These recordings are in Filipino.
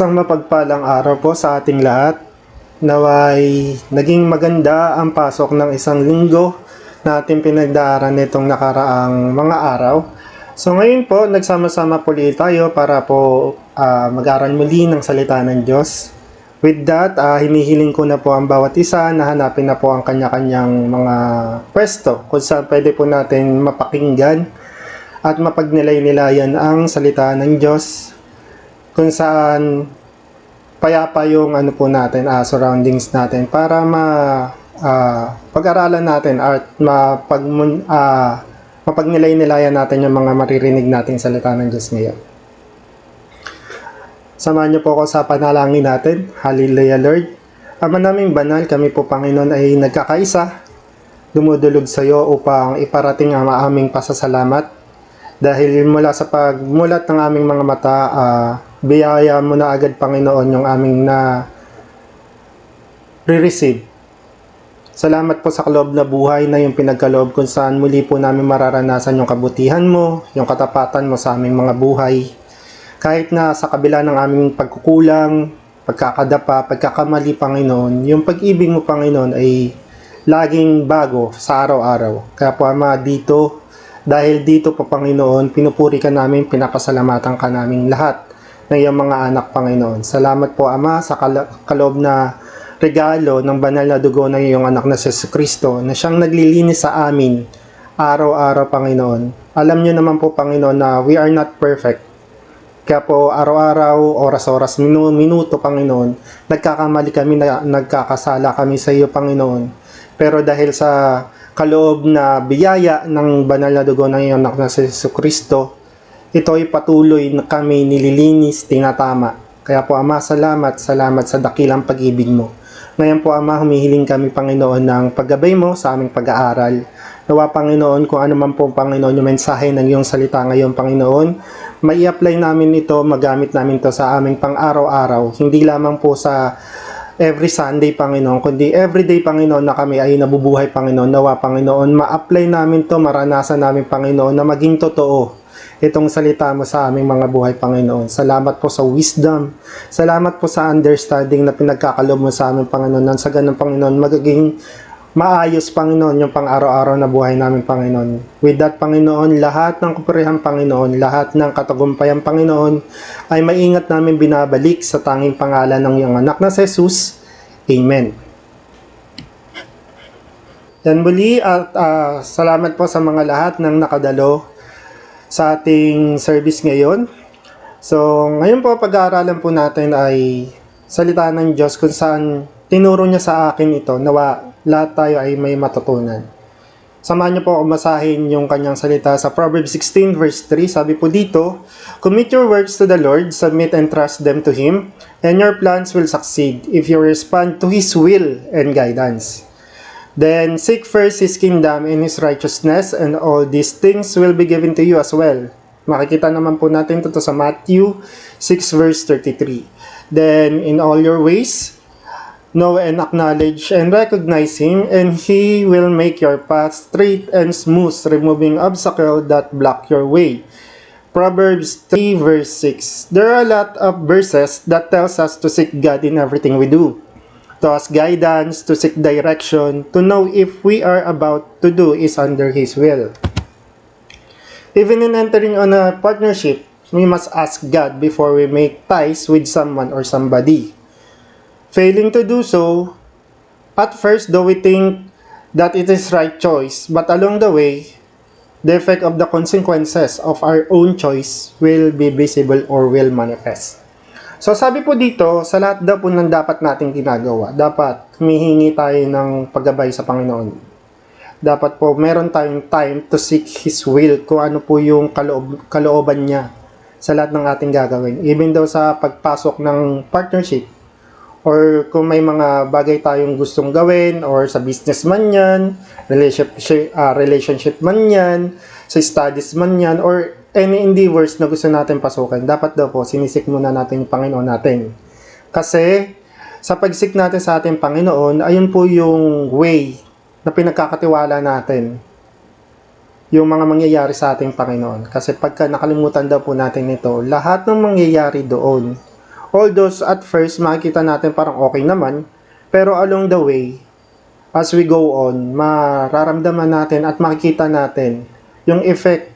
Isang mapagpalang araw po sa ating lahat. Naway naging maganda ang pasok ng isang linggo na ating pinagdaanan nitong nakaraang mga araw. So ngayon po, nagsama-sama po ulit tayo para po mag-aral muli ng salita ng Diyos. With that, hinihiling ko na po ang bawat isa na hanapin na po ang kanya-kanyang mga pwesto kung saan pwede po natin mapakinggan at mapagnilay-nilayan ang salita ng Diyos, kung saan payapa yung surroundings natin para pag-aralan natin at mapagnilay-nilayan natin yung mga maririnig nating salita ng Diyos ngayon. Samahan niyo po ako sa panalangin natin. Hallelujah, Lord. Ama naming banal, kami po Panginoon ay nagkakaisa, dumudulog sa iyo upang iparating ang aming pasasalamat. Dahil mula sa pagmulat ng aming mga mata, biyaya mo na agad, Panginoon, yung aming re-receive. Salamat po sa kaloob na buhay na yung pinagkaloob kung saan muli po namin mararanasan yung kabutihan mo, yung katapatan mo sa aming mga buhay. Kahit na sa kabila ng aming pagkukulang, pagkakadapa, pagkakamali, Panginoon, yung pag-ibig mo, Panginoon, ay laging bago sa araw-araw. Kaya po, Ama, dahil dito po, Panginoon, pinupuri ka namin, pinakasalamatan ka namin lahat ng iyong mga anak, Panginoon. Salamat po, Ama, sa kaloob na regalo ng banal na dugo ng iyong anak na si Jesucristo na siyang naglilinis sa amin araw-araw, Panginoon. Alam niyo naman po, Panginoon, na we are not perfect. Kaya po, araw-araw, oras-oras, minuto, Panginoon, nagkakamali kami, nagkakasala kami sa iyo, Panginoon. Pero dahil sa kaloob na biyaya ng banal na dugo ng iyong anak na si Jesucristo, ito ay patuloy na kami nililinis, tinatama. Kaya po, Ama, salamat sa dakilang pag-ibig mo. Ngayon po, Ama, humihiling kami, Panginoon, ng paggabay mo sa aming pag-aaral. Nawa, Panginoon, kung ano man po, Panginoon, yung mensahe ng iyong salita ngayon, Panginoon, may i-apply namin ito, magamit namin ito sa aming pang-araw-araw. Hindi lamang po sa every Sunday, Panginoon, kundi everyday, Panginoon, na kami ay nabubuhay, Panginoon. Nawa, Panginoon, ma-apply namin ito, maranasan namin, Panginoon, na maging totoo itong salita mo sa aming mga buhay, Panginoon. Salamat po sa wisdom. Salamat po sa understanding na pinagkakalob mo sa aming, Panginoon. Nang sa ganun, Panginoon, magiging maayos, Panginoon, yung pang-araw-araw na buhay namin, Panginoon. With that, Panginoon, lahat ng kapurihan, Panginoon, lahat ng katagumpayan, Panginoon, ay maingat namin binabalik sa tanging pangalan ng iyong anak na si Jesus. Amen. Yan muli at salamat po sa mga lahat ng nakadalo sa ating service ngayon. So, ngayon po pag-aaralan po natin ay salita ng Diyos kung saan tinuro niya sa akin ito, nawa lahat tayo ay may matutunan. Samahan niyo po ako masahin yung kanyang salita sa Proverbs 16 verse 3. Sabi po dito, "Commit your works to the Lord, submit and trust them to Him, and your plans will succeed if you respond to His will and guidance. Then seek first His kingdom and His righteousness, and all these things will be given to you as well." Makikita naman po natin ito sa Matthew 6 verse 33. "Then in all your ways, know and acknowledge and recognize Him, and He will make your path straight and smooth, removing obstacles that block your way." Proverbs 3 verse 6. There are a lot of verses that tells us to seek God in everything we do, to ask guidance, to seek direction, to know if we are about to do is under His will. Even in entering on a partnership, we must ask God before we make ties with someone or somebody. Failing to do so, at first, though we think that it is right choice, but along the way, the effect of the consequences of our own choice will be visible or will manifest. So sabi po dito, sa lahat daw po ng dapat nating ginagawa, dapat humihingi tayo ng paggabay sa Panginoon. Dapat po meron tayong time to seek His will, kung ano po yung kalooban niya sa lahat ng ating gagawin. Even daw sa pagpasok ng partnership, or kung may mga bagay tayong gustong gawin, or sa business man yan, relationship man yan, sa studies man yan, or any endeavors na gusto natin pasukin, dapat daw po sinisik muna natin yung Panginoon natin. Kasi sa pagsik natin sa ating Panginoon, ayun po yung way na pinagkakatiwala natin yung mga mangyayari sa ating Panginoon. Kasi pagka nakalimutan daw po natin ito, lahat ng mangyayari doon Although at first makikita natin parang okay naman, pero along the way, as we go on, mararamdaman natin at makikita natin yung effect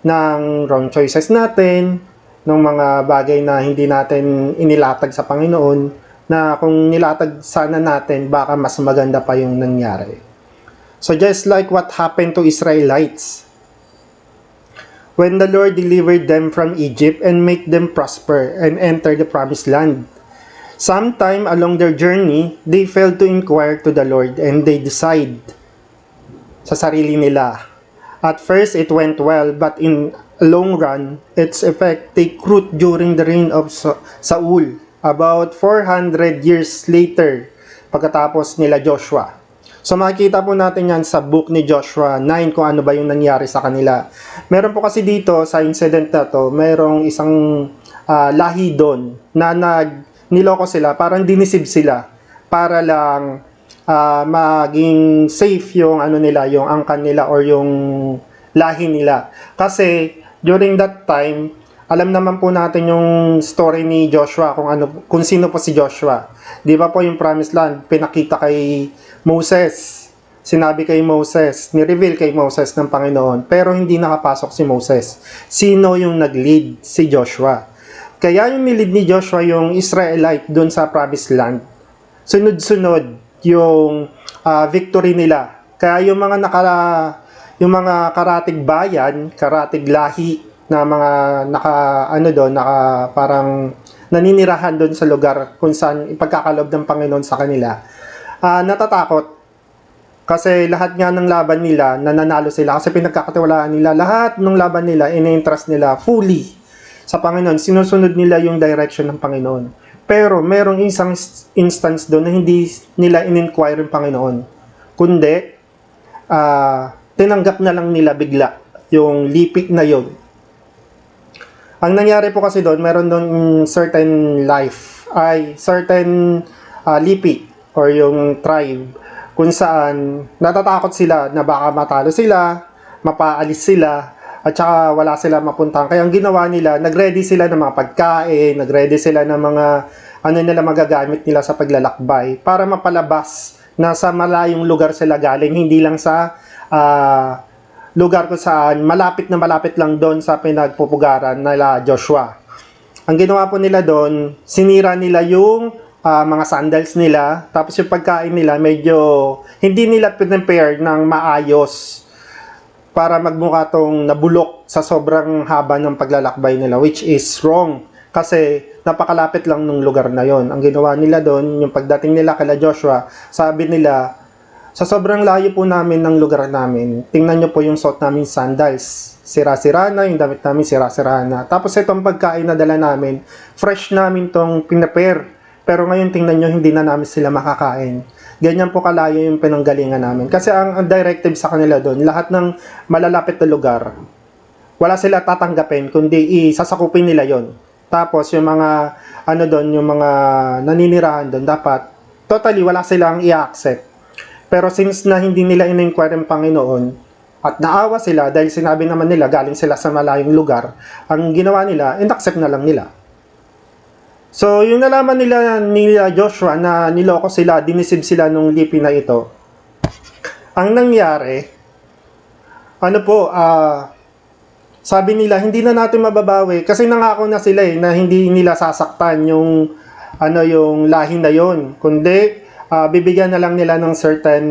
ng wrong choices natin, ng mga bagay na hindi natin inilatag sa Panginoon, na kung nilatag sana natin, baka mas maganda pa yung nangyari. So just like what happened to Israelites, when the Lord delivered them from Egypt and make them prosper and enter the promised land. Sometime along their journey, they failed to inquire to the Lord and they decide sa sarili nila. At first, it went well, but in long run, its effect take root during the reign of Saul, about 400 years later, pagkatapos nila Joshua. So makikita po natin yan sa book ni Joshua 9 kung ano ba yung nangyari sa kanila. Meron po kasi dito sa incident na to, merong isang lahi doon na niloko sila, parang dinisib sila para lang maging safe yung ano nila, yung angkan nila or yung lahi nila. Kasi during that time, alam naman po natin yung story ni Joshua, kung sino po si Joshua. Di ba po yung promised land, pinakita kay Moses. Sinabi kay Moses, ni-reveal kay Moses ng Panginoon, pero hindi nakapasok si Moses. Sino yung nag-lead? Si Joshua. Kaya yung nilid ni Joshua yung Israelite doon sa promised land. Sunod-sunod yung victory nila. Kaya yung mga karatig bayan, karatig lahi na mga parang naninirahan doon sa lugar kung saan ipagkakalob ng Panginoon sa kanila, natatakot. Kasi lahat nga ng laban nila, nananalo sila kasi pinagkakatiwalaan nila. Lahat ng laban nila, in-interest nila fully sa Panginoon. Sinusunod nila yung direction ng Panginoon. Pero merong isang instance doon na hindi nila in-inquire yung Panginoon. Kundi, tinanggap na lang nila bigla yung lipik na yon. Ang nangyari po kasi doon, meron doon certain lipi or yung tribe kung saan natatakot sila na baka matalo sila, mapaalis sila, at saka wala sila mapuntahan. Kaya ang ginawa nila, nagready sila ng mga pagkain, nagready sila ng mga magagamit nila sa paglalakbay para mapalabas na sa malayong lugar sila galing, hindi lang sa lugar kung saan malapit lang doon sa pinagpupugaran nila Joshua. Ang ginawa po nila doon, sinira nila yung mga sandals nila, tapos yung pagkain nila medyo hindi nila prepare ng maayos para magmukha tong nabulok sa sobrang haba ng paglalakbay nila, which is wrong kasi napakalapit lang ng lugar na yon. Ang ginawa nila doon, yung pagdating nila kay Joshua, sabi nila, sa sobrang layo po namin ng lugar namin, tingnan nyo po yung suot namin sandals. Sira-sira na, yung damit namin sira-sira na. Tapos itong pagkain na dala namin, fresh namin tong pinapare. Pero ngayon tingnan nyo, hindi na namin sila makakain. Ganyan po kalayo yung pinanggalingan namin. Kasi ang directive sa kanila doon, lahat ng malalapit na lugar, wala sila tatanggapin, kundi isasakupin nila yon. Tapos yung mga, yung mga naninirahan doon, dapat, totally wala silang i-accept. Pero since na hindi nila in-inquire ang Panginoon, at naawa sila dahil sinabi naman nila galing sila sa malayong lugar, ang ginawa nila, in-accept na lang nila. So, yung nalaman nila ni Joshua na niloko sila, dinisib sila nung lipi na ito, ang nangyari, sabi nila, hindi na natin mababawi kasi nangako na sila na hindi nila sasaktan yung lahi na yon, kundi bibigyan na lang nila ng certain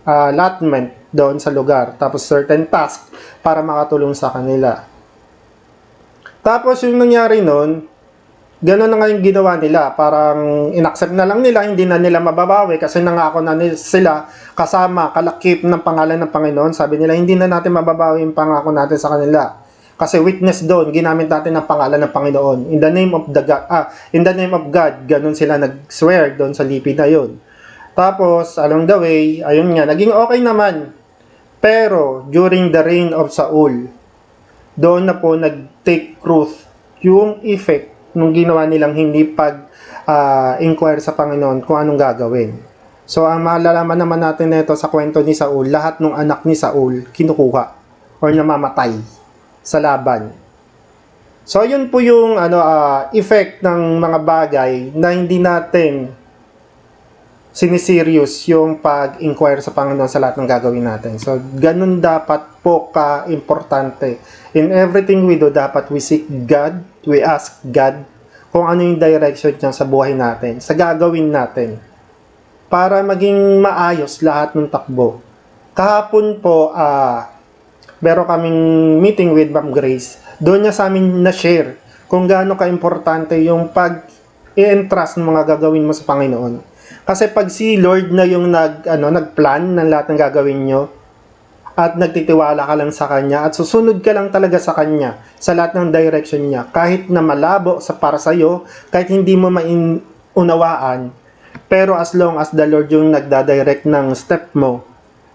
allotment doon sa lugar, tapos certain task para makatulong sa kanila. Tapos yung nangyari noon, gano'n na nga yung ginawa nila, parang inaccept na lang nila, hindi na nila mababawi kasi nangako na sila kasama, kalakip ng pangalan ng Panginoon. Sabi nila, hindi na natin mababawi yung pangako natin sa kanila. Kasi witness doon, ginamit natin ang pangalan ng Panginoon. In the name of God, gano'n sila nag-swear doon sa lipi na yun. Tapos, along the way, ayun nga, naging okay naman. Pero, during the reign of Saul, doon na po nag-take root yung effect nung ginawa nilang hindi pag-inquire sa Panginoon kung anong gagawin. So, ang malalaman naman natin nito sa kwento ni Saul, lahat ng anak ni Saul kinukuha or namamatay sa laban. So, yun po yung effect ng mga bagay na hindi natin siniserious yung pag-inquire sa Panginoon sa lahat ng gagawin natin. So, ganun dapat po ka-importante. In everything we do, dapat we seek God, we ask God kung ano yung direction niya sa buhay natin, sa gagawin natin, para maging maayos lahat ng takbo. Kahapon po, meron kaming meeting with Ma'am Grace. Doon niya sa amin na-share kung gaano ka-importante yung pag-i-entrust ng mga gagawin mo sa Panginoon. Kasi pag si Lord na yung nag-plan ng lahat ng gagawin nyo, at nagtitiwala ka lang sa Kanya, at susunod ka lang talaga sa Kanya, sa lahat ng direction niya, kahit na malabo para sa'yo, kahit hindi mo mainunawaan, pero as long as the Lord yung nagdadirect ng step mo,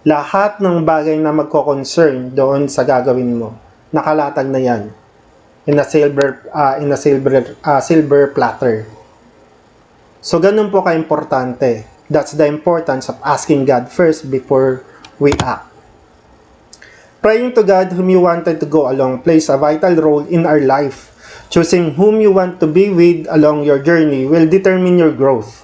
lahat ng bagay na magko-concern doon sa gagawin mo, nakalatag na yan in a silver platter. So ganun po ka-importante. That's the importance of asking God first before we act. Praying to God whom you wanted to go along plays a vital role in our life. Choosing whom you want to be with along your journey will determine your growth.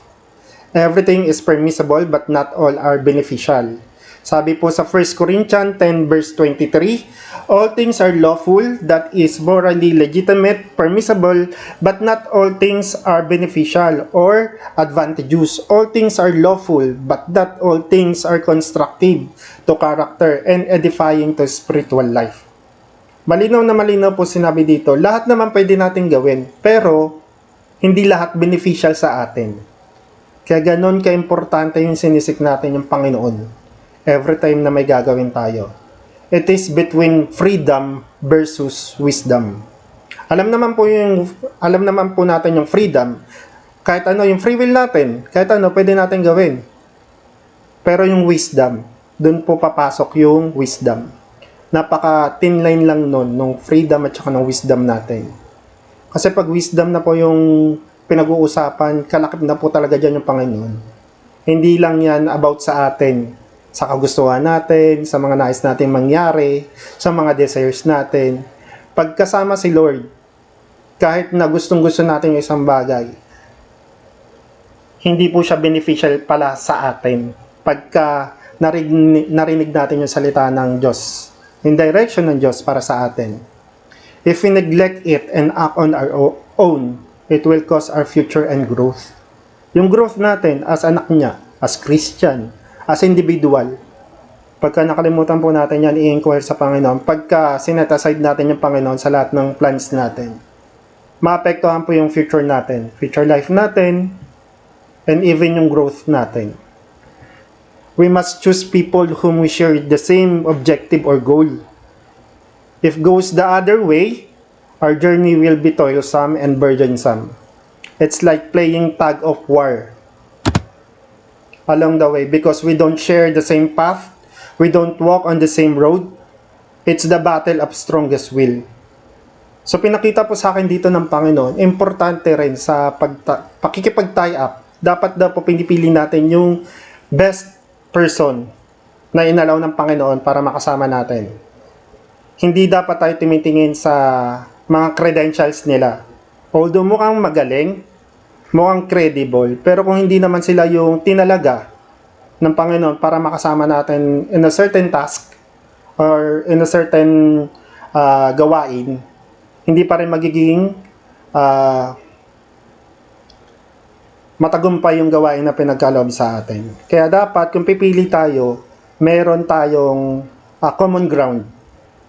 Everything is permissible but not all are beneficial. Sabi po sa 1 Corinthians 10 verse 23, all things are lawful, that is morally legitimate, permissible, but not all things are beneficial or advantageous. All things are lawful, but not all things are constructive to character and edifying to spiritual life. Malinaw na malinaw po sinabi dito, lahat naman pwede natin gawin, pero hindi lahat beneficial sa atin. Kaya ganon ka-importante yung sinisik natin yung Panginoon every time na may gagawin tayo. It is between freedom versus wisdom. Alam naman po natin yung freedom. Kahit ano yung free will natin, kahit ano pwede natin gawin. Pero yung wisdom, dun po papasok yung wisdom. Napaka thin line lang nun, nung freedom at saka ng wisdom natin. Kasi pag wisdom na po yung pinag-uusapan, kalakip na po talaga dyan yung Panginoon. Hindi lang yan about sa atin, sa kagustuhan natin, sa mga nais natin mangyari, sa mga desires natin. Pagkasama si Lord, kahit na gustong-gusto natin yung isang bagay, hindi po siya beneficial pala sa atin. Pagka narinig natin yung salita ng Diyos, yung direction ng Diyos para sa atin. If we neglect it and act on our own, it will cause our future and growth. Yung growth natin as anak niya, as Christian, as individual, pagka nakalimutan po natin yan, i-inquire sa Panginoon, pagka sinet aside natin yung Panginoon sa lahat ng plans natin, maapektuhan po yung future natin, future life natin, and even yung growth natin. We must choose people whom we share the same objective or goal. If goes the other way, our journey will be toilsome and burdensome. It's like playing tug of war along the way because we don't share the same path, we don't walk on the same road. It's the battle of strongest will. So pinakita po sa akin dito ng Panginoon, importante rin sa pakikipag-tie up, dapat daw po pinipili natin yung best person na inalaw ng Panginoon para makasama natin. Hindi dapat tayo tumitingin sa mga credentials nila. Although mukhang magaling, mukhang credible, pero kung hindi naman sila yung tinalaga ng Panginoon para makasama natin in a certain task or in a certain gawain, hindi pa rin magiging matagumpay yung gawain na pinagkaloob sa atin. Kaya dapat, kung pipili tayo, meron tayong common ground.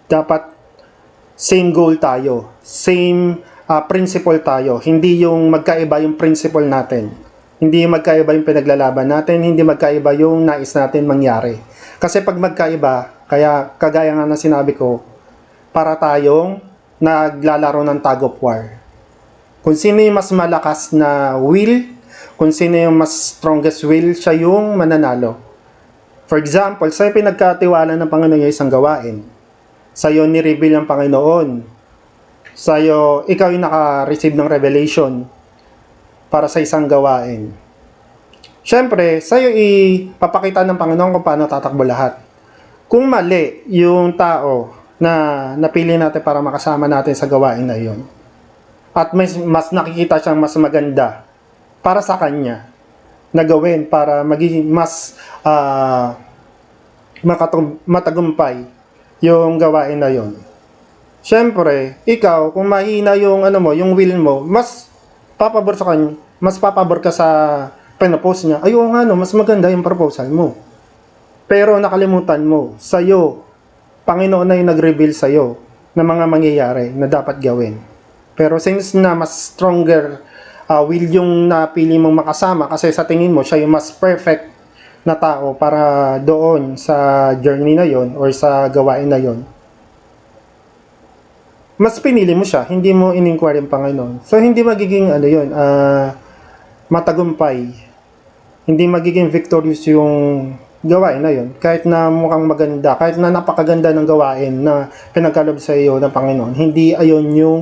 Dapat same goal tayo, same principle tayo. Hindi yung magkaiba yung principle natin. Hindi yung magkaiba yung pinaglalaban natin, hindi magkaiba yung nais natin mangyari. Kasi pag magkaiba, kaya kagaya nga na sinabi ko, para tayong naglalaro ng tug of war. Kung sino yung mas malakas na will, kung sino yung mas strongest will, siya yung mananalo. For example, sa'yo pinagkatiwala ng Panginoon yung isang gawain. Sa'yo ni-reveal ng Panginoon. Sa'yo, ikaw yung naka-receive ng revelation para sa isang gawain. Siyempre, sa'yo ipapakita ng Panginoon kung paano tatakbo lahat. Kung mali yung tao na napili natin para makasama natin sa gawain na yun, at mas nakikita siyang mas maganda para sa kanya na gawin para maging mas matagumpay yung gawain na yon. Siyempre, ikaw, kung mahina yung yung will mo, mas papabor sa kanya, mas papabor ka sa pinapose niya. Ay, oo nga, no, mas maganda yung proposal mo. Pero nakalimutan mo, sa'yo, Panginoon na yung nag-reveal sa'yo ng mga mangyayari na dapat gawin. Pero since na mas stronger will yung napili mong makasama kasi sa tingin mo siya yung mas perfect na tao para doon sa journey na yon or sa gawain na yon, mas pinili mo siya, hindi mo in-inquire yung Panginoon. So hindi magiging matagumpay, hindi magiging victorious yung gawain na yon. Kahit na mukhang maganda, kahit na napakaganda ng gawain na pinagkalob sa iyo ng Panginoon, hindi ayon yung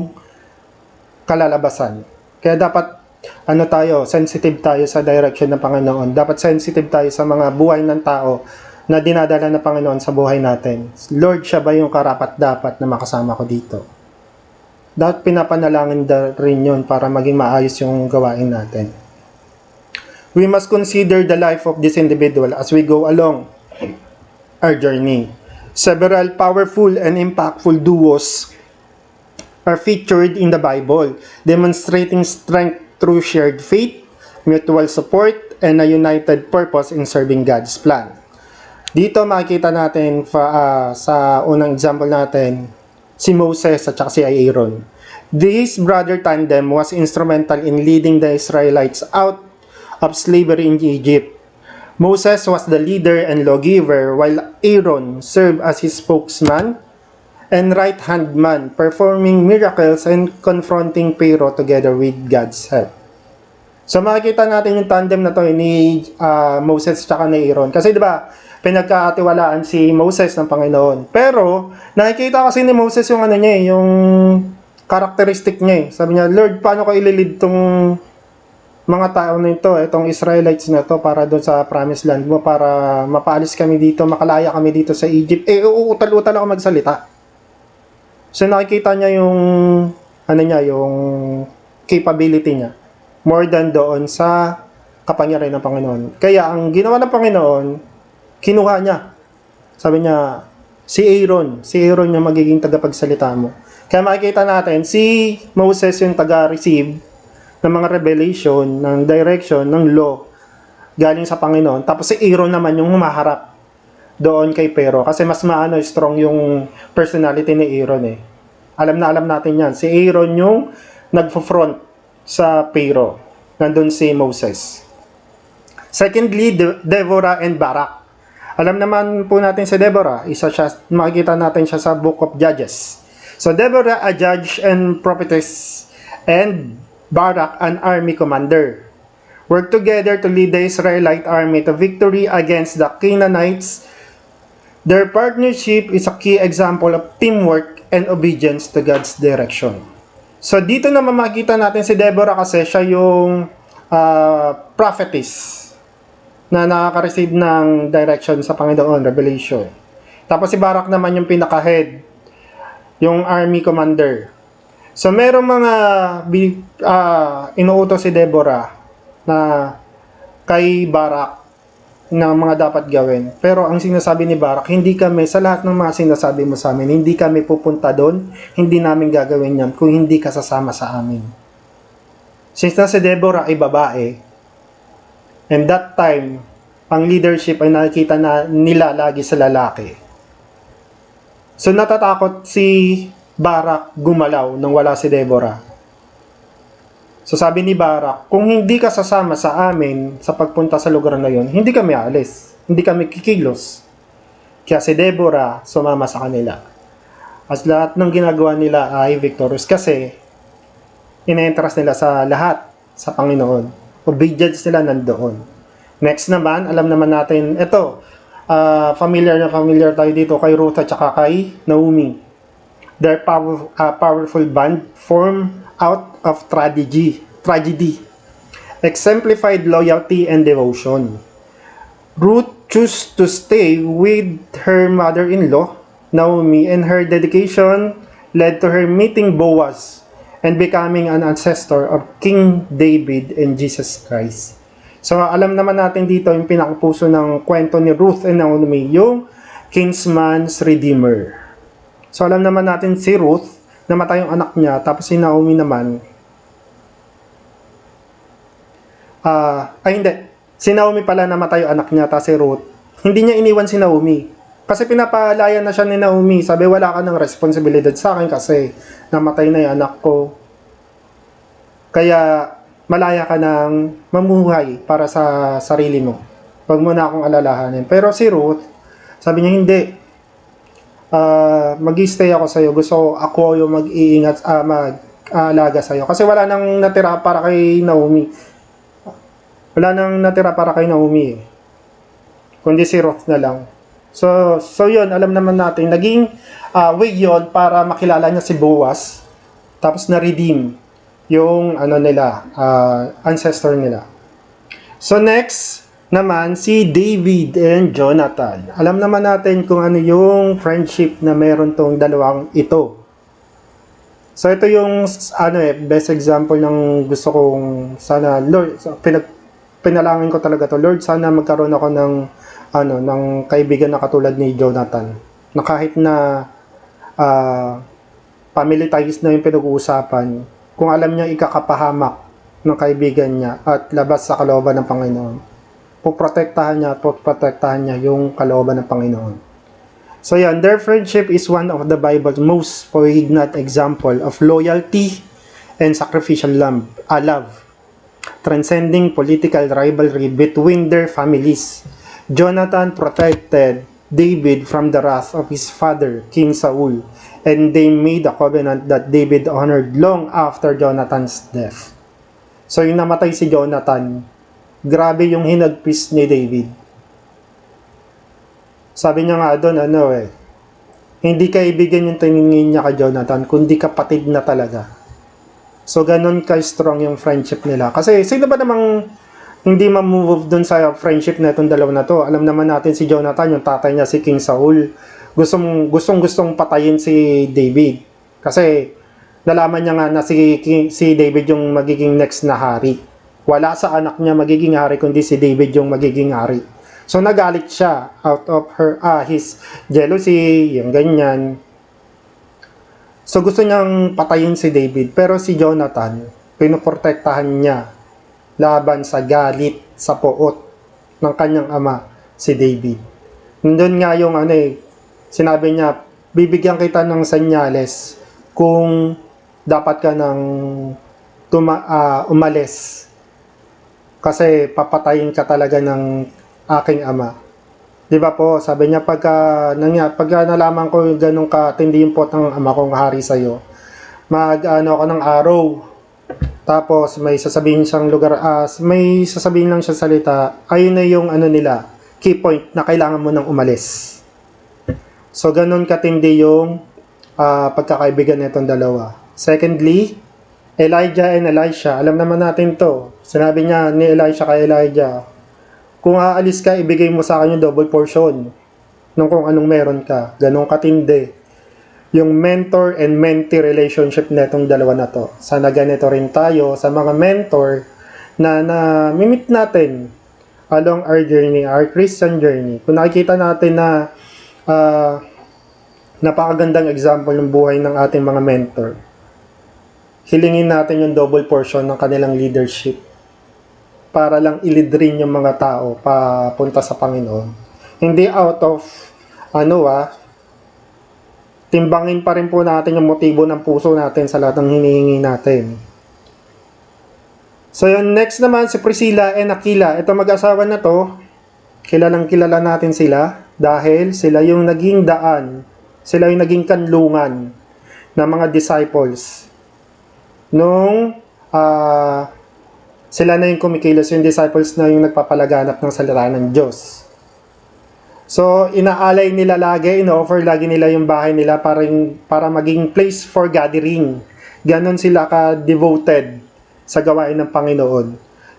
kalalabasan. Kaya dapat sensitive tayo sa direction ng Panginoon. Dapat sensitive tayo sa mga buhay ng tao na dinadala ng Panginoon sa buhay natin. Lord, siya ba yung karapat-dapat na makasama ko dito? Dapat pinapanalangin rin yun para maging maayos yung gawain natin. We must consider the life of this individual as we go along our journey. Several powerful and impactful duos are featured in the Bible, demonstrating strength through shared faith, mutual support, and a united purpose in serving God's plan. Dito makikita natin sa unang example natin, si Moses at saka si Aaron. This brother tandem was instrumental in leading the Israelites out of slavery in Egypt. Moses was the leader and lawgiver, while Aaron served as his spokesman and right-hand man, performing miracles and confronting Pharaoh together with God's help. So makikita natin yung tandem na to ni Moses at ni Aaron. Kasi di ba, pinagkatiwalaan si Moses ng Panginoon. Pero nakikita kasi ni Moses yung yung characteristic niya. Sabi niya, Lord, paano ko ililid tong mga tao na ito, itong Israelites na to para doon sa promised land mo, para mapaalis kami dito, makalaya kami dito sa Egypt. Uutal-utal ako magsalita. So nakikita niya yung yung capability niya more than doon sa kapangyarihan ng Panginoon. Kaya ang ginawa ng Panginoon, kinuha niya. Sabi niya, si Aaron yung magiging tagapagsalita mo. Kaya makikita natin, si Moses yung taga-receive ng mga revelation, ng direction, ng law galing sa Panginoon. Tapos si Aaron naman yung humaharap doon kay Pharaoh. Kasi mas strong yung personality ni Aaron eh. Alam natin yan. Si Aaron yung nagpo-front sa Pharaoh. Nandun si Moses. Secondly, Deborah and Barak. Alam naman po natin si Deborah. Isa siya, makikita natin siya sa Book of Judges. So Deborah, a judge and prophetess, and Barak, an army commander, worked together to lead the Israelite army to victory against the Canaanites. Their partnership is a key example of teamwork and obedience to God's direction. So dito naman makikita natin si Deborah kasi siya yung prophetess na nakaka-receive ng direction sa Panginoon, revelation. Tapos si Barak naman yung pinaka-head, yung army commander. So merong mga inuutos si Deborah na kay Barak na mga dapat gawin. Pero ang sinasabi ni Barak, hindi kami, sa lahat ng mga sinasabi mo sa amin, hindi kami pupunta doon, hindi namin gagawin yan kung hindi ka sasama sa amin. Since na si Deborah ay babae, and that time, ang leadership ay nakikita na nila lagi sa lalaki. So natatakot si Barak gumalaw nang wala si Deborah. So sabi ni Barak, kung hindi ka sasama sa amin sa pagpunta sa lugar na yon, hindi kami aalis, hindi kami kikilos. Kaya si Deborah sumama sa kanila. At lahat ng ginagawa nila ay victorious kasi ina-entrust nila sa lahat sa Panginoon. Obedience nila nandoon. Next naman, alam naman natin, ito, familiar tayo dito kay Ruth at saka kay Naomi. Their powerful bond formed out of tragedy, exemplified loyalty and devotion. Ruth chose to stay with her mother-in-law, Naomi, and her dedication led to her meeting Boaz and becoming an ancestor of King David and Jesus Christ. So alam naman natin dito yung pinakapuso ng kwento ni Ruth and Naomi, yung kinsman's redeemer. So alam naman natin si Ruth, namatay yung anak niya, tapos si Naomi naman, hindi, si Naomi pala namatay yung anak niya, tapos si Ruth, hindi niya iniwan si Naomi. Kasi pinapaalaya na siya ni Naomi, sabi wala ka ng responsibilidad sa akin kasi namatay na yung anak ko. Kaya malaya ka ng mamuhay para sa sarili mo. Huwag mo na akong alalahanin. Pero si Ruth, sabi niya hindi. Mag-stay ako sa'yo. Gusto ko ako yung mag-iingat, mag-aalaga sa'yo. Kasi wala nang natira para kay Naomi. Wala nang natira para kay Naomi. Kundi si Ruth na lang. So yun, alam naman natin. Naging way yun para makilala niya si Boaz. Tapos na-redeem yung ancestor nila. So next naman, si David and Jonathan. Alam naman natin kung ano yung friendship na meron tong dalawang ito. So ito yung best example ng gusto kong sana, Lord, pinalangin ko talaga to, Lord, sana magkaroon ako ng kaibigan na katulad ni Jonathan. Na kahit na family ties na yung pinag-uusapan, kung alam niya ikakapahamak ng kaibigan niya at labas sa kalooban ng Panginoon, puprotektahan niya yung kalooban ng Panginoon. So yan, their friendship is one of the Bible's most poignant example of loyalty and sacrificial love, transcending political rivalry between their families. Jonathan protected David from the wrath of his father, King Saul, and they made a covenant that David honored long after Jonathan's death. So yung namatay si Jonathan, grabe yung hinagpis ni David. Sabi niya nga doon, hindi kaibigan yung tingin niya kay Jonathan, kundi kapatid na talaga. So, ganun ka-strong yung friendship nila. Kasi, sino ba namang hindi ma-move dun sa friendship na itong dalawa na to? Alam naman natin si Jonathan, yung tatay niya, si King Saul, gustong patayin si David. Kasi, nalaman niya nga na si David yung magiging next na hari. Wala sa anak niya magiging hari, kundi si David yung magiging hari. So, nagalit siya out of his jealousy, yung ganyan. So, gusto niyang patayin si David. Pero si Jonathan, pinoprotektahan niya laban sa galit, sa poot ng kanyang ama, si David. Nandun nga yung sinabi niya, bibigyan kita ng senyales kung dapat ka ng umalis. Kasi papatayin ka talaga ng aking ama. Di ba po, sabi niya, pagka nalaman ko ganun katindi yung pot ng ama kong hari sa'yo, ako ng araw, tapos may sasabihin siyang lugar, may sasabihin lang siya salita, ayun na yung key point na kailangan mo nang umalis. So, ganun katindi yung pagkakaibigan nitong dalawa. Secondly, Elijah and Elisha, alam naman natin to. Sinabi niya ni Elisha kay Elijah, kung aalis ka, ibigay mo sa akin yung double portion ng kung anong meron ka. Ganong katindi yung mentor and mentee relationship na itong dalawa na to. Sana ganito rin tayo sa mga mentor na mimit natin along our journey, our Christian journey. Kung nakikita natin na napakagandang example ng buhay ng ating mga mentor, hilingin natin yung double portion ng kanilang leadership para lang ilid rin yung mga tao papunta sa Panginoon. Hindi out of timbangin pa rin po natin yung motibo ng puso natin sa lahat ng hinihingi natin. So yun, next naman si Priscilla and Aquila. Ito mag-asawa na to, kilalang kilala natin sila dahil sila yung naging daan, sila yung naging kanlungan ng mga disciples nung sila na yung kumikilos, yung disciples na yung nagpapalaganap ng salita ng Diyos. So, inaalay nila lagi, ino-offer lagi nila yung bahay nila para maging place for gathering. Ganon sila ka-devoted sa gawain ng Panginoon.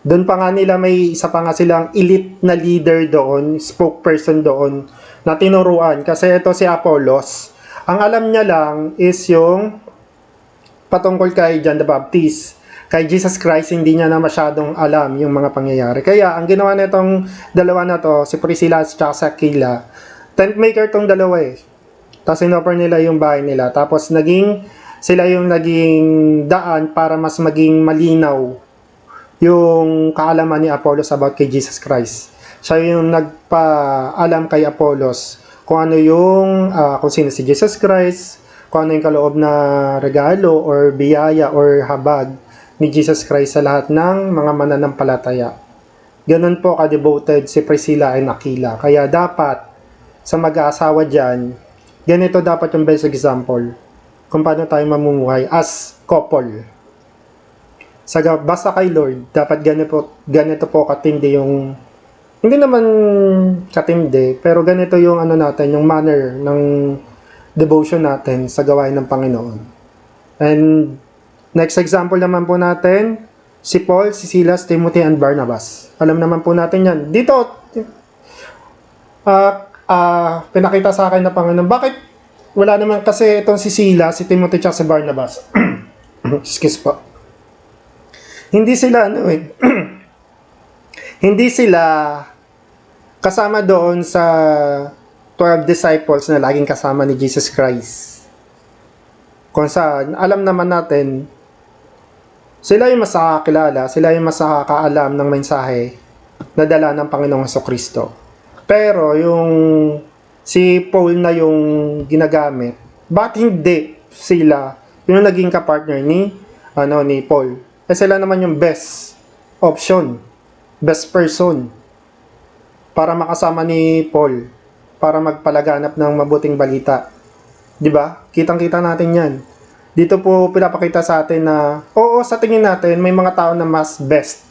Doon pa nga nila isa pa nga silang elite na leader doon, spokesperson doon, na tinuruan. Kasi ito si Apollos, ang alam niya lang is yung patungkol kay John the Baptist. Kay Jesus Christ, hindi niya na masyadong alam yung mga pangyayari. Kaya, ang ginawa nitong dalawa na to, si Priscilla at si Aquila, tent maker tong dalawa eh. Tapos inoffer nila yung bahay nila. Tapos sila yung naging daan para mas maging malinaw yung kaalaman ni Apollos about kay Jesus Christ. Siya yung nagpaalam kay Apollos kung ano yung, kung sino si Jesus Christ, kung ano yung kaloob na regalo or biyaya or habag ni Jesus Christ sa lahat ng mga mananampalataya. Ganun po ka-devoted si Priscilla and Aquila. Kaya dapat sa mag-aasawa dyan, ganito dapat yung best example kung paano tayo mamumuhay as couple. Basta kay Lord, dapat ganito po katindi yung, hindi naman katindi, pero ganito yung natin, yung manner ng devotion natin sa gawain ng Panginoon. And next example naman po natin, si Paul, si Silas, Timothy, and Barnabas. Alam naman po natin yan. Dito, pinakita sa akin na Panginoon, bakit wala naman kasi itong si Silas, si Timothy, at si Barnabas. Excuse po. Hindi sila, hindi sila kasama doon sa 12 disciples na laging kasama ni Jesus Christ. Kung saan, alam naman natin, sila yung mas nakakilala, sila yung mas nakakaalam ng mensahe na dala ng Panginoong Jesucristo. Pero yung si Paul na yung ginagamit, bakit hindi sila yung naging kapartner ni Paul? Sila naman yung best option, best person para makasama ni Paul, para magpalaganap ng mabuting balita. 'Di ba? Kitang-kita natin 'yan. Dito po pinapakita sa atin na oo, sa tingin natin may mga tao na mas best.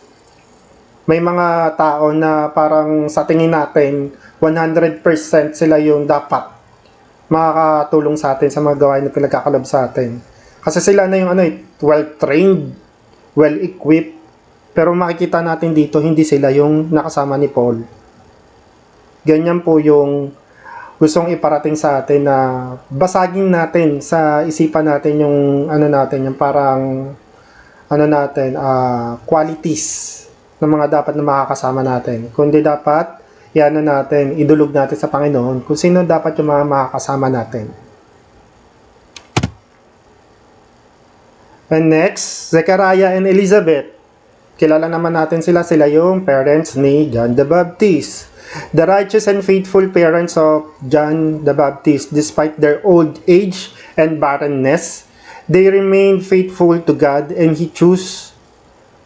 May mga tao na parang sa tingin natin 100% sila yung dapat makakatulong sa atin sa mga gawain na pinagkakalob sa atin. Kasi sila na yung well-trained, well-equipped. Pero makikita natin dito, hindi sila yung nakasama ni Paul. Ganyan po yung gustong iparating sa atin na basagin natin sa isipan natin yung yung parang qualities ng mga dapat na makakasama natin. Kundi dapat natin, idulog natin sa Panginoon kung sino dapat yung mga makakasama natin. And next, Zechariah and Elizabeth. Kilala naman natin sila yung parents ni John the Baptist. The righteous and faithful parents of John the Baptist, despite their old age and barrenness, they remained faithful to God and He chose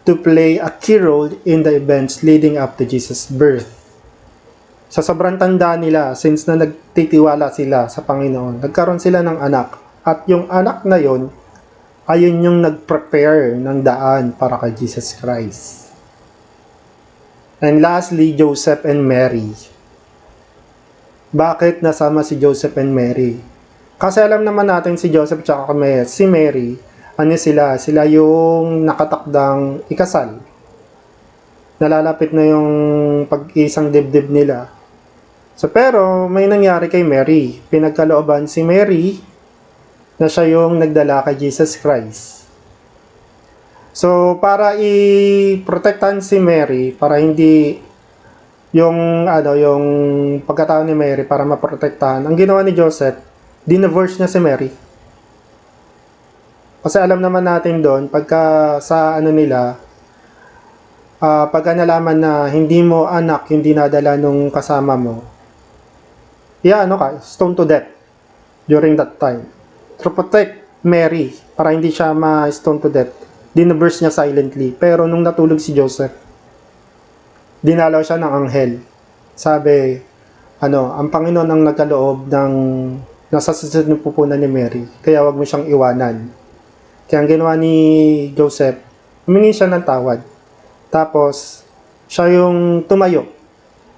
to play a key role in the events leading up to Jesus' birth. Sa sobrang tanda nila, since na nagtitiwala sila sa Panginoon, nagkaroon sila ng anak. At yung anak na yon, ayun yung nag-prepare ng daan para kay Jesus Christ. And lastly, Joseph and Mary. Bakit nasama si Joseph and Mary? Kasi alam naman natin si Joseph at si Mary, sila yung nakatakdang ikasal. Nalalapit na yung pag-isang dibdib nila. Pero may nangyari kay Mary. Pinagkalooban si Mary na siya yung nagdala kay Jesus Christ. So, para i-protektahan si Mary, para hindi yung pagkatao ni Mary para maprotektahan, ang ginawa ni Joseph, dineverse niya si Mary. Kasi alam naman natin doon, pagka sa pagka nalaman na hindi mo anak, hindi nadala nung kasama mo, stone to death during that time. To protect Mary, para hindi siya ma-stone to death, dineverse niya silently. Pero nung natulog si Joseph, dinalaw siya ng anghel. Sabi, ang Panginoon ang nagkaloob ng nasa susunod ng pupunan ni Mary, kaya wag mo siyang iwanan. Kaya ang ginawa ni Joseph, humingi siya ng tawad. Tapos, siya yung tumayo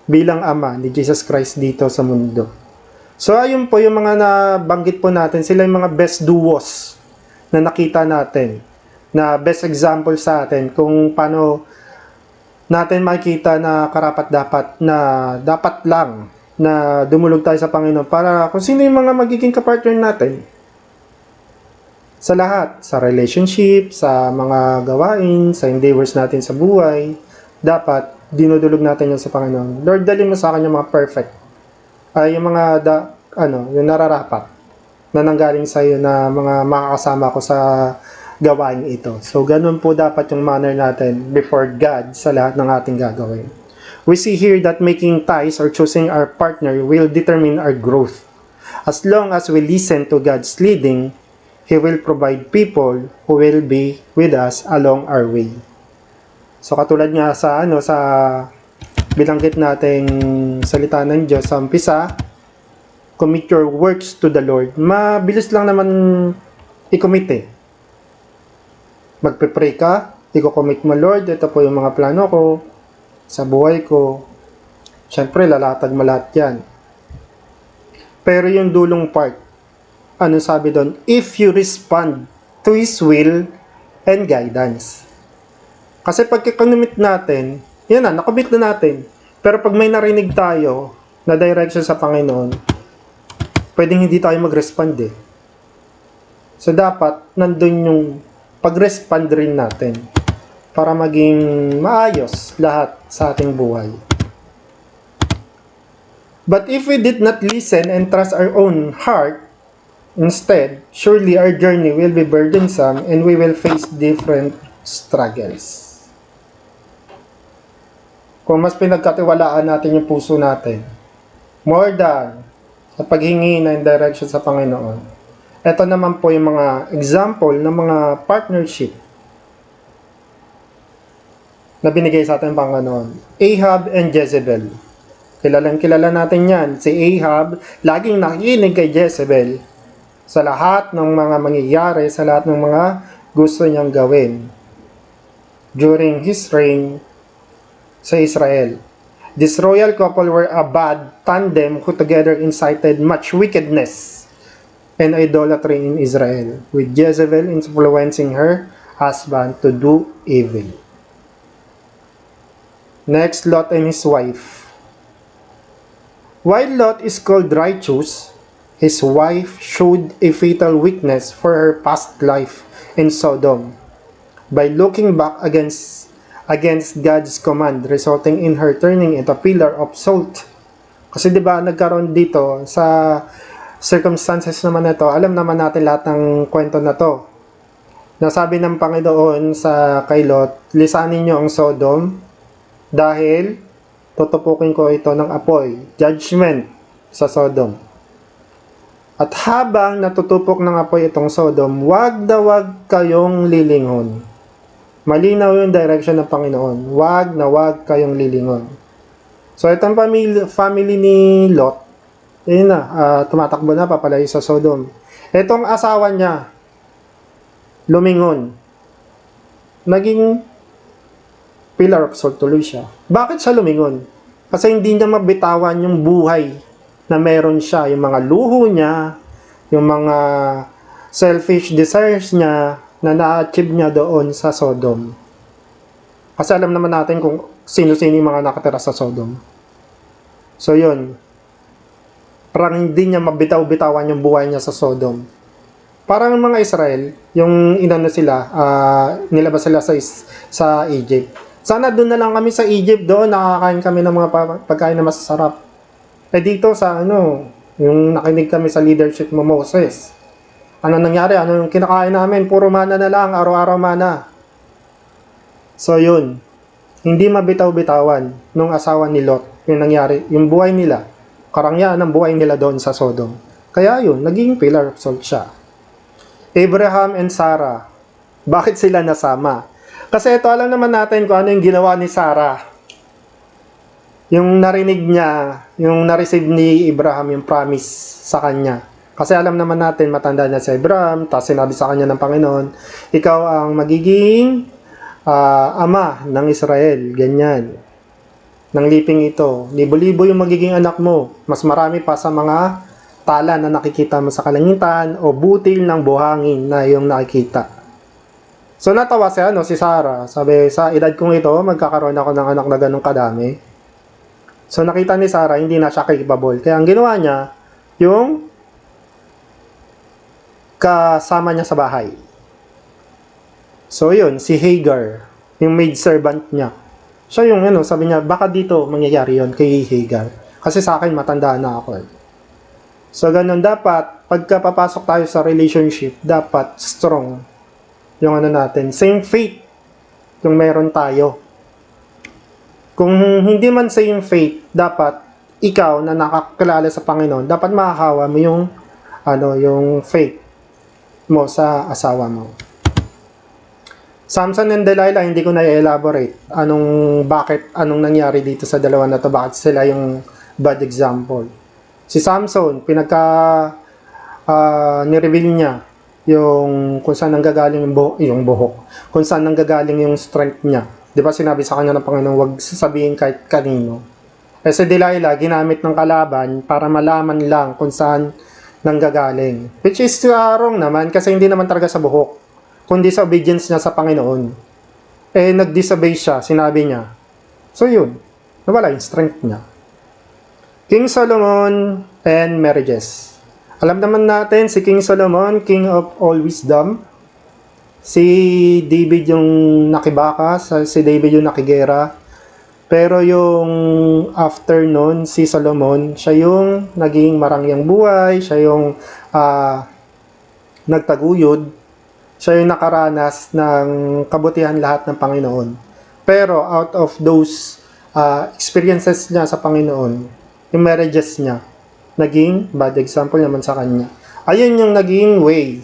bilang ama ni Jesus Christ dito sa mundo. So, ayun po yung mga nabanggit po natin. Sila yung mga best duos na nakita natin. Na best example sa atin kung paano natin makikita na karapat-dapat na dapat lang na dumulog tayo sa Panginoon para kung sino yung mga magiging kapartner natin. Sa lahat, sa relationship, sa mga gawain, sa endeavors natin sa buhay, dapat dinudulog natin yun sa Panginoon. Lord, dali mo sa akin yung mga perfect. Ay, yung mga, yung nararapat na nanggaling sa iyo na mga makakasama ko sa gawain ito. So, ganun po dapat yung manner natin before God sa lahat ng ating gagawin. We see here that making ties or choosing our partner will determine our growth. As long as we listen to God's leading, He will provide people who will be with us along our way. So katulad nga sa binanggit nating salita ng Diyos sa umpisa, commit your works to the Lord. Mabilis lang naman i-commit eh. Magpe-pray ka, i-commit mo, Lord, ito po yung mga plano ko sa buhay ko. Siyempre, lalatag mo lahat yan. Pero yung dulong part, ano sabi doon? If you respond to His will and guidance. Kasi pag i-commit natin, yan na, nakomit na natin. Pero pag may narinig tayo na direction sa Panginoon, pwedeng hindi tayo mag-respond eh. So dapat, nandun yung pag-respond rin natin para maging maayos lahat sa ating buhay. But if we did not listen and trust our own heart, instead, surely our journey will be burdensome and we will face different struggles. Kung mas pinagkatiwalaan natin yung puso natin, more than sa paghingi ng direction sa Panginoon, ito naman po yung mga example ng mga partnership na binigay sa ating Panginoon. Ahab and Jezebel. Kilala natin yan. Si Ahab, laging nakikinig kay Jezebel sa lahat ng mga mangyayari, sa lahat ng mga gusto niyang gawin during his reign sa Israel. This royal couple were a bad tandem who together incited much wickedness and idolatry in Israel, with Jezebel influencing her husband to do evil. Next, Lot and his wife. While Lot is called righteous, his wife showed a fatal weakness for her past life in Sodom by looking back against God's command, resulting in her turning into a pillar of salt. Kasi 'di ba nagkaroon dito sa circumstances naman ito, alam naman natin lahat ng kwento na to. Nasabi ng Panginoon sa kay Lot, lisanin niyo ang Sodom dahil tutupukin ko ito ng apoy, judgment sa Sodom. At habang natutupok ng apoy itong Sodom, wag kayong lilingon. Malinaw yung direction ng Panginoon. Wag kayong lilingon. So, itong family ni Lot, yun na, tumatakbo na, papalayo sa Sodom. Itong asawa niya, lumingon. Naging pillar of salt tuloy siya. Bakit siya lumingon? Kasi hindi niya mabitawan yung buhay na meron siya. Yung mga luho niya, yung mga selfish desires niya na na-achieve niya doon sa Sodom. Kasi alam naman natin kung sino-sino yung mga nakatira sa Sodom. So yun, parang hindi niya mabitaw-bitawan yung buhay niya sa Sodom. Parang mga Israel, yung nilabas sila sa Egypt. Sana doon na lang kami sa Egypt, doon nakakain kami ng mga pagkain na masasarap. Dito sa yung nakinig kami sa leadership mo, Moses. Ano nangyari? Ano yung kinakain namin? Puro mana na lang, araw-araw mana. So yun, hindi mabitaw-bitawan nung asawa ni Lot, yung nangyari, yung buhay nila, karangyaan ng buhay nila doon sa Sodom. Kaya yun, naging pillar of salt siya. Abraham and Sarah, bakit sila nasama? Kasi ito, alam naman natin kung ano yung ginawa ni Sarah. Yung narinig niya, yung na-receive ni Abraham yung promise sa kanya. Kasi alam naman natin, matanda na si Abraham, tapos sinabi sa kanya ng Panginoon, ikaw ang magiging ama ng Israel, ganyan. Ng liping ito, libo-libo yung magiging anak mo, mas marami pa sa mga tala na nakikita mo sa kalangitan o butil ng buhangin na yung nakikita. So natawa si Sarah, sabi, sa edad kong ito, magkakaroon ako ng anak na ganun kadami. So nakita ni Sarah, hindi na siya capable. Kaya ang ginawa niya, yung kasama niya sa bahay. So yun, si Hagar, yung maid servant niya. Siya yung sabi niya, baka dito mangyayari yun kay Hagar. Kasi sa akin, matanda na ako. So ganun dapat, pagka papasok tayo sa relationship, dapat strong yung natin. Same faith yung meron tayo. Kung hindi man same faith, dapat ikaw na nakakilala sa Panginoon, dapat makahawa mo yung faith mo sa asawa mo. Samson and Delilah, hindi ko na-elaborate anong nangyari dito sa dalawa na to, bakit sila yung bad example. Si Samson, ni-reveal niya yung kung saan nanggagaling yung buhok, kung saan nanggagaling yung strength niya. Di ba sinabi sa kanya ng Panginoon, huwag sasabihin kahit kanino. Si Delilah, ginamit ng kalaban para malaman lang kung saan nanggagaling. Which is wrong naman, kasi hindi naman talaga sa buhok, kundi sa obedience niya sa Panginoon. Nag-disobey siya, sinabi niya. So yun, nawala yung strength niya. King Solomon and marriages. Alam naman natin, si King Solomon, king of all wisdom. Si David yung nakibaka, si David yung nakigera. Pero yung after nun, si Solomon, siya yung naging marangyang buhay, siya yung nagtaguyod, siya yung nakaranas ng kabutihan lahat ng Panginoon. Pero out of those experiences niya sa Panginoon, yung marriages niya, naging bad example naman sa kanya. Ayun yung naging way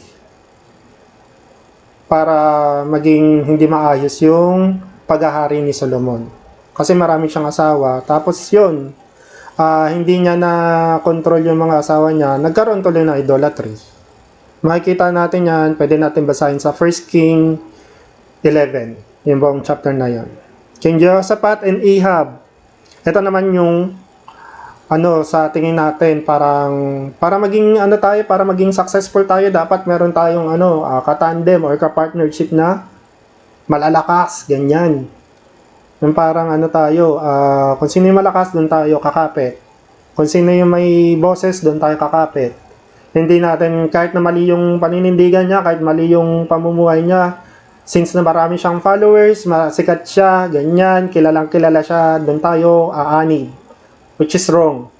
para maging hindi maayos yung paghahari ni Solomon. Kasi marami siyang asawa. Tapos yun, hindi niya na control yung mga asawa niya. Nagkaroon tuloy ng idolatry. Makikita natin yan, pwede natin basahin sa 1 King 11, yung buong chapter na yun. King Jehoshaphat and Ahab. Ito naman yung sa tingin natin, para maging para maging successful tayo, dapat meron tayong katandem or ka-partnership na malalakas, ganyan. Yung parang kung sino yung malakas, doon tayo kakapit. Kung sino yung may boses, doon tayo kakapit. Hindi natin, kahit na mali yung paninindigan niya, kahit mali yung pamumuhay niya, since na marami siyang followers, masikat siya, ganyan, kilalang kilala siya, doon tayo aanib. Which is wrong.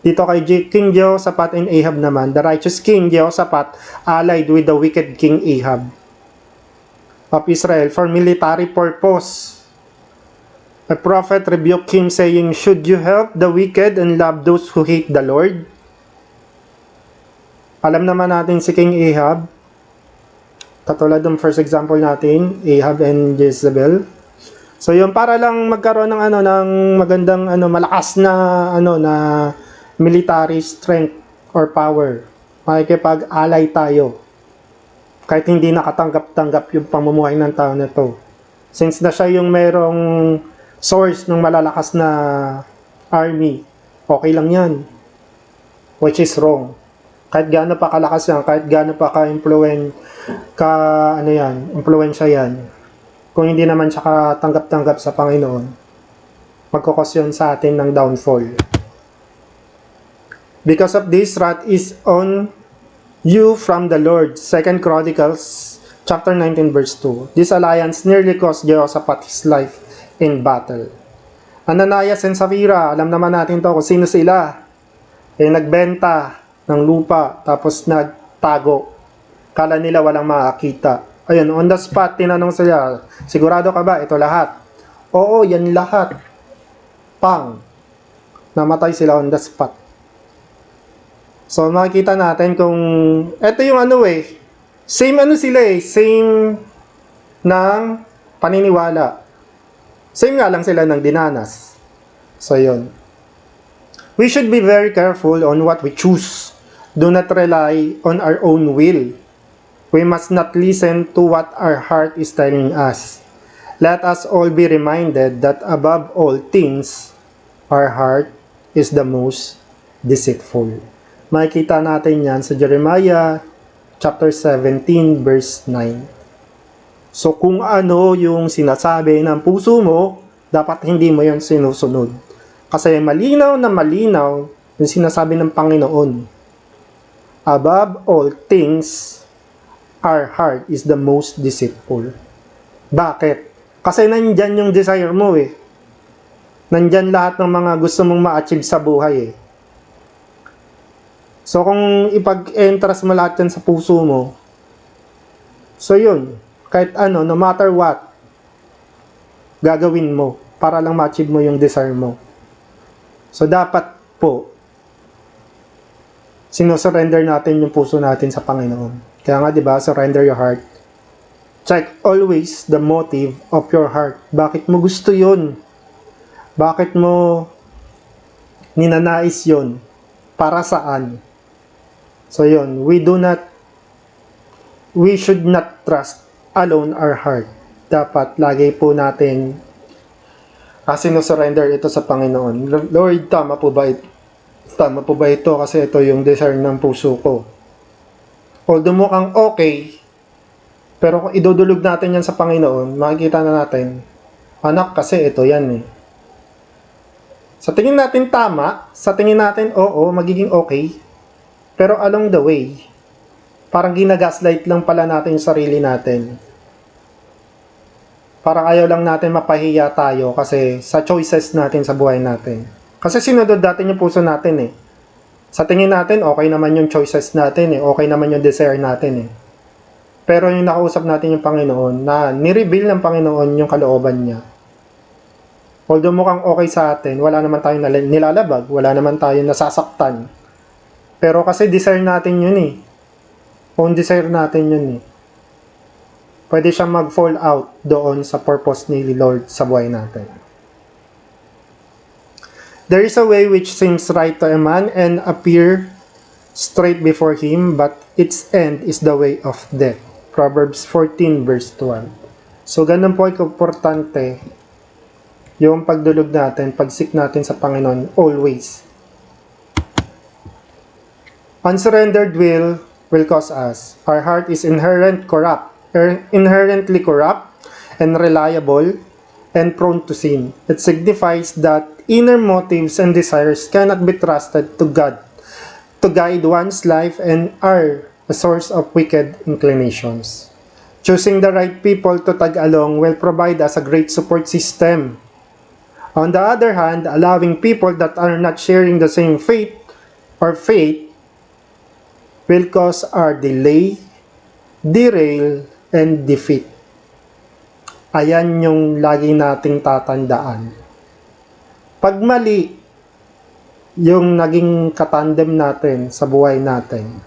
Dito kay King Jehoshaphat and Ahab naman, the righteous King Jehoshaphat allied with the wicked King Ahab of Israel for military purpose. A prophet rebuked him saying, should you help the wicked and love those who hate the Lord? Alam naman natin si King Ahab. Katulad ng first example natin, Ahab and Jezebel. So yun, para lang magkaroon ng magandang malakas na na military strength or power. Makikipag-alay tayo. Kahit hindi nakatanggap-tanggap yung pamumuhay ng tao na to. Since na siya yung merong source ng malalakas na army, okay lang yan. Which is wrong. Kahit gaano pa kalakas yan, kahit gaano pa impluwensya yan, kung hindi naman siya katanggap-tanggap sa Panginoon, magkukos yun sa atin ng downfall. Because of this, wrath is on you from the Lord. 2 Chronicles chapter 19 verse 2. This alliance nearly cost Jehoshaphat his life in battle. Ananias and Sapphira, alam naman natin to kung sino sila. Nagbenta ng lupa, tapos nagtago. Kala nila walang makakita. Ayun, on the spot, tinanong sila, sigurado ka ba? Ito lahat. Oo, yan lahat. Pang. Namatay sila on the spot. So, makikita natin kung, ito yung same sila same ng paniniwala. Same nga lang sila ng dinanas. So, yun. We should be very careful on what we choose. Do not rely on our own will. We must not listen to what our heart is telling us. Let us all be reminded that above all things, our heart is the most deceitful. Makikita natin yan sa Jeremiah chapter 17 verse 9. So kung ano yung sinasabi ng puso mo, dapat hindi mo yan sinusunod. Kasi malinaw na malinaw yung sinasabi ng Panginoon. Above all things, our heart is the most deceitful. Bakit? Kasi nandyan yung desire mo eh. Nandyan lahat ng mga gusto mong ma-achieve sa buhay eh. So kung ipag-entras mo lahat yan sa puso mo, so yun, kahit ano, no matter what, gagawin mo para lang ma-achieve mo yung desire mo. So dapat po, sinusurrender natin yung puso natin sa Panginoon. Kaya nga 'di ba, surrender your heart. Check always the motive of your heart. Bakit mo gusto yun? Bakit mo ninanais yun? Para saan? So yun, we should not trust alone our heart. Dapat lagi po natin sinusurrender ito sa Panginoon. Lord, tama po ba ito? Tama po ba ito? Kasi ito yung desire ng puso ko. Although mukhang okay, pero kung idudulog natin yan sa Panginoon, makikita na natin, anak, kasi ito yan eh. Sa tingin natin tama, sa tingin natin oo, magiging okay, pero along the way, parang ginagaslight lang pala natin yung sarili natin. Parang ayaw lang natin mapahiya tayo kasi sa choices natin sa buhay natin. Kasi sinunod natin yung puso natin eh. Sa tingin natin, okay naman yung choices natin eh. Okay naman yung desire natin eh. Pero yung nakausap natin yung Panginoon, na nireveal ng Panginoon yung kalooban niya. Although mukhang okay sa atin, wala naman tayong nilalabag, wala naman tayong nasasaktan. Pero kasi desire natin yun eh. Kung desire natin yun eh. Pwede siyang mag-fall out doon sa purpose ni Lord sa buhay natin. There is a way which seems right to a man and appear straight before him, but its end is the way of death. Proverbs 14 verse 12. So ganun po ay importante yung pagdulog natin, pagsik natin sa Panginoon, always. Unsurrendered will cause us. Our heart is inherently corrupt and reliable and prone to sin. It signifies that inner motives and desires cannot be trusted to God to guide one's life and are a source of wicked inclinations. Choosing the right people to tag along will provide us a great support system. On the other hand, allowing people that are not sharing the same faith will cause our delay, derail, and defeat. Ayan yung lagi nating tatandaan. Pag mali yung naging katandem natin sa buhay natin,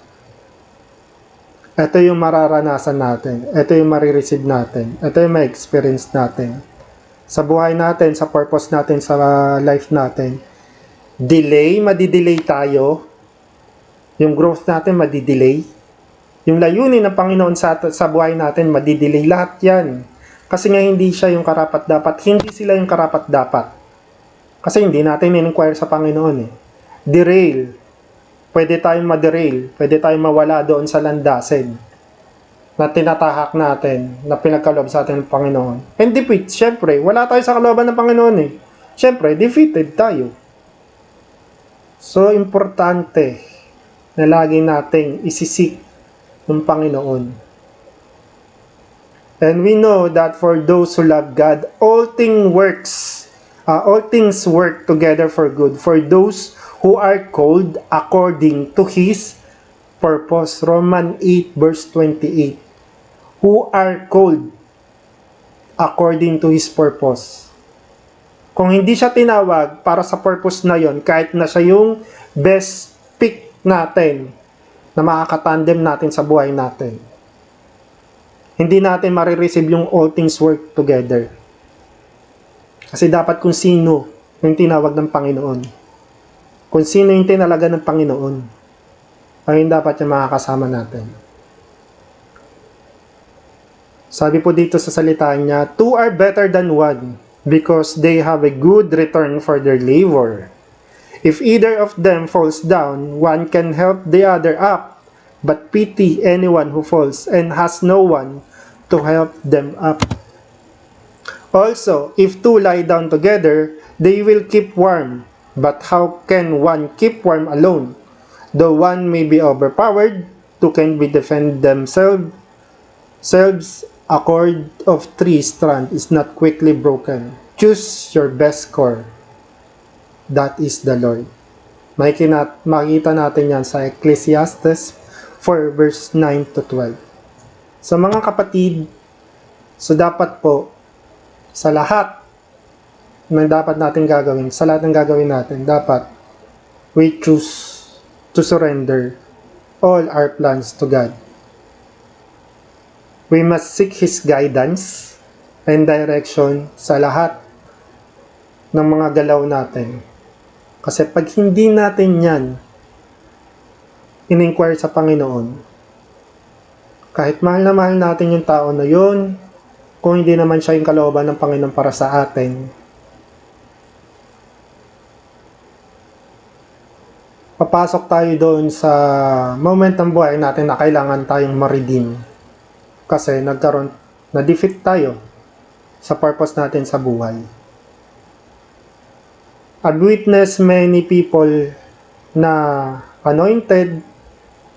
ito yung mararanasan natin, ito yung marireceive natin, ito yung ma-experience natin sa buhay natin, sa purpose natin, sa life natin. Madidelay tayo. Yung growth natin madidelay. Yung layunin ng Panginoon sa buhay natin madidelay. Lahat yan. Kasi nga hindi siya yung karapat-dapat. Hindi sila yung karapat-dapat. Kasi hindi natin in-inquire sa Panginoon eh. Derail. Pwede tayong ma-derail. Pwede tayong mawala doon sa landasin na tinatahak natin, na pinagkaloob sa atin ng Panginoon. And defeat, syempre, wala tayo sa kalooban ng Panginoon eh. Syempre, defeated tayo. So, importante na lagi nating isisik ng Panginoon. And we know that for those who love God, all things work together for good for those who are called according to His purpose. Romans 8 verse 28. Who are called according to His purpose. Kung hindi siya tinawag para sa purpose na yon, kahit na siya yung best pick natin na makakatandem natin sa buhay natin, hindi natin marireceive yung all things work together. Kasi dapat kung sino yung tinawag ng Panginoon, kung sino yung tinalaga ng Panginoon, ayun dapat yung makakasama natin. Sabi po dito sa salita niya, two are better than one because they have a good return for their labor. If either of them falls down, one can help the other up, but pity anyone who falls and has no one to help them up. Also, if two lie down together, they will keep warm. But how can one keep warm alone? Though one may be overpowered, two can be defend themselves. Serves a cord of three strands is not quickly broken. Choose your best cord. That is the Lord. Makita natin yan sa Ecclesiastes 4 verse 9 to 12. So mga kapatid, so dapat po, sa lahat ng dapat natin gagawin, sa lahat ng gagawin natin, dapat we choose to surrender all our plans to God. We must seek His guidance and direction sa lahat ng mga galaw natin. Kasi pag hindi natin yan in-inquire sa Panginoon, kahit mahal na mahal natin yung tao na yun, kung hindi naman siya yung kalooban ng Panginoon para sa atin, papasok tayo doon sa moment ng buhay natin na kailangan tayong ma-redeem. Kasi na-defeat tayo sa purpose natin sa buhay. I've witnessed many people na anointed,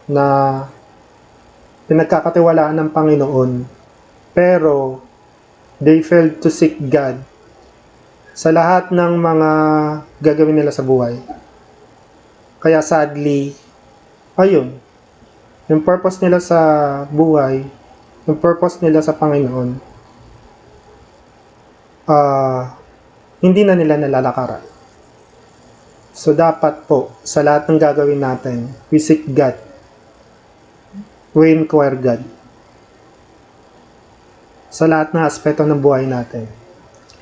na pinagkakatiwalaan ng Panginoon, pero they failed to seek God sa lahat ng mga gagawin nila sa buhay. Kaya sadly, ayun, yung purpose nila sa buhay, yung purpose nila sa Panginoon, hindi na nila nalalakaran. So dapat po, sa lahat ng gagawin natin, we seek God. We inquire God. Sa lahat ng aspeto ng buhay natin.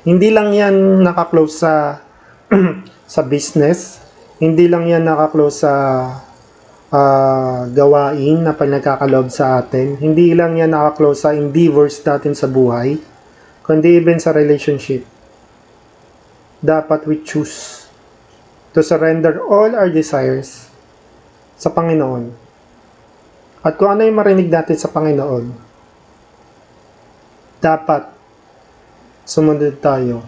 Hindi lang yan nakaklose sa sa business. Hindi lang yan nakaklose sa gawain na pinagkakaloob sa atin. Hindi lang yan nakaklose sa endeavors natin sa buhay, kundi even sa relationship. Dapat we choose to surrender all our desires sa Panginoon. At kung ano yung marinig natin sa Panginoon, dapat sumunod tayo.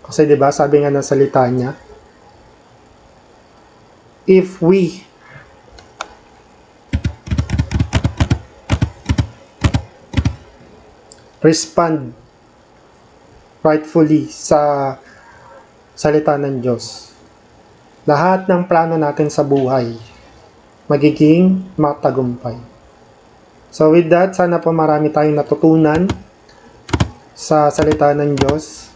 Kasi 'di ba, sabi nga ng salita niya, if we respond rightfully sa salita ng Diyos, lahat ng plano natin sa buhay magiging matagumpay. So with that, sana po marami tayong natutunan sa salita ng Diyos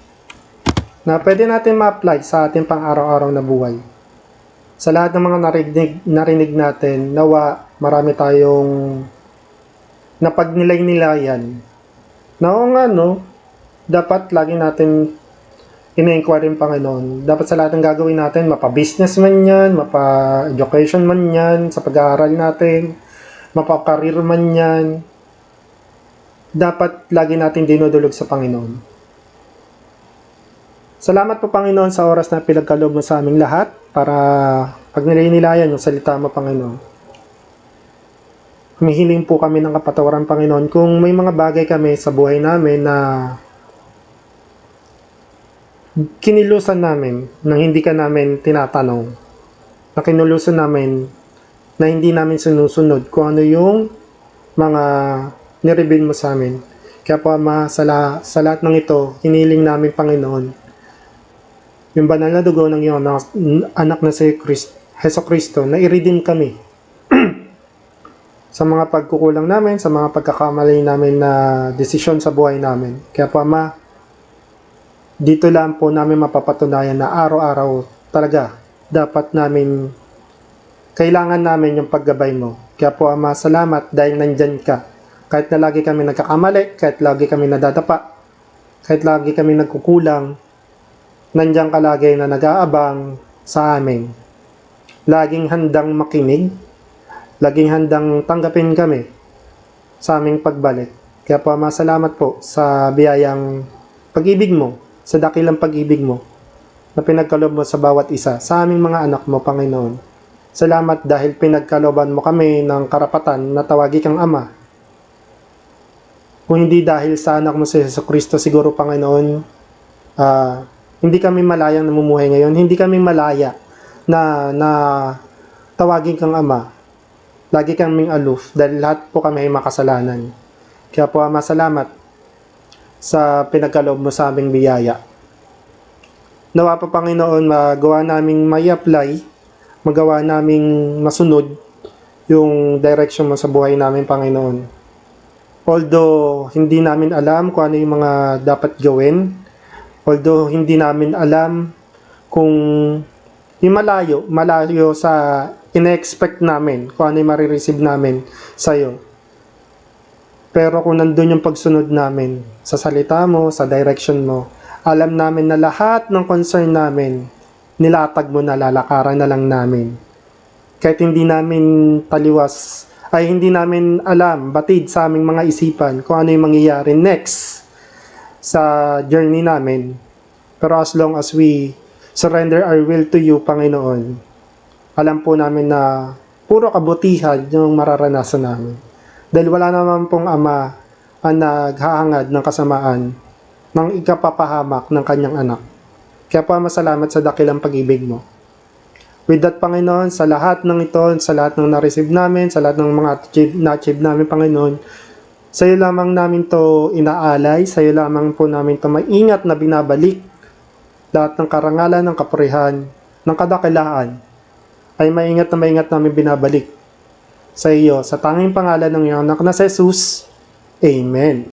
na pwede natin ma-apply sa ating pang-araw-araw na buhay. Sa lahat ng mga narinig natin, nawa marami tayong napagnilay-nilayan. Na oo nga, no, dapat lagi natin ina-inquire yung Panginoon. Dapat sa lahat ng gagawin natin, mapa-business man yan, mapa-education man yan, sa pag-aaral natin, mapa-career man yan, dapat lagi natin dinudulog sa Panginoon. Salamat po, Panginoon, sa oras na pinagkaloob mo sa aming lahat para pag nilay-nilayan yung salita mo, Panginoon. Humihiling po kami ng kapatawaran, Panginoon, kung may mga bagay kami sa buhay namin na kinilusan namin nang hindi ka namin tinatanong, na kinulusan namin na hindi namin sinusunod kung ano yung mga nireveal mo sa amin. Kaya po, Ama, sa lahat ng ito, hiniling namin, Panginoon, yung banal na dugo ng iyong anak na si Jesucristo, na i-redeem kami sa mga pagkukulang namin, sa mga pagkakamali namin na desisyon sa buhay namin. Kaya po, Ama, dito lang po namin mapapatunayan na araw-araw talaga dapat namin, kailangan namin yung paggabay mo. Kaya po, Ama, salamat dahil nandyan ka. Kahit na lagi kami nagkakamali, kahit lagi kami nadadapa, kahit lagi kami nagkukulang, nandyan ka lagi na nag-aabang sa amin. Laging handang makinig, laging handang tanggapin kami sa aming pagbalik. Kaya po, Ama, salamat po sa biyayang pag-ibig mo, sa dakilang pag-ibig mo na pinagkaloob mo sa bawat isa, sa aming mga anak mo, Panginoon. Salamat dahil pinagkalooban mo kami ng karapatan na tawagin kang Ama. Kung hindi dahil sa anak mo si Jesucristo, siguro, Panginoon, hindi kami malayang namumuhay ngayon. Hindi kami malaya na tawagin kang Ama. Lagi kaming aloof dahil lahat po kami ay makasalanan. Kaya po, Ama, salamat sa pinagkaloob mo sa aming biyaya. Nawa po, Panginoon, magawa naming may apply, magawa naming masunod yung direction mo sa buhay namin, Panginoon. Although hindi namin alam kung ano yung mga dapat gawin, although hindi namin alam kung yung malayo sa ina-expect namin, kung ano yung marireceive namin sa'yo. Pero kung nandun yung pagsunod namin sa salita mo, sa direction mo, alam namin na lahat ng concern namin, nilatag mo na, lalakaran na lang namin. Kahit hindi namin taliwas, ay hindi namin alam, batid sa aming mga isipan kung ano yung mangyayari next sa journey namin. Pero as long as we surrender our will to you, Panginoon, alam po namin na puro kabutihan yung mararanasan namin. Dahil wala naman pong ama ang naghahangad ng kasamaan ng ikapapahamak ng kanyang anak. Kaya po, masalamat sa dakilang pag-ibig mo. With that, Panginoon, sa lahat ng ito, sa lahat ng na-receive namin, sa lahat ng mga na-achieve namin, Panginoon, sa iyo lamang namin to inaalay, sa iyo lamang po namin to maingat na binabalik. Lahat ng karangalan, ng kapurihan, ng kadakilaan, ay maingat namin binabalik sa iyo, sa tanging pangalan ng iyong anak na si Jesus. Amen.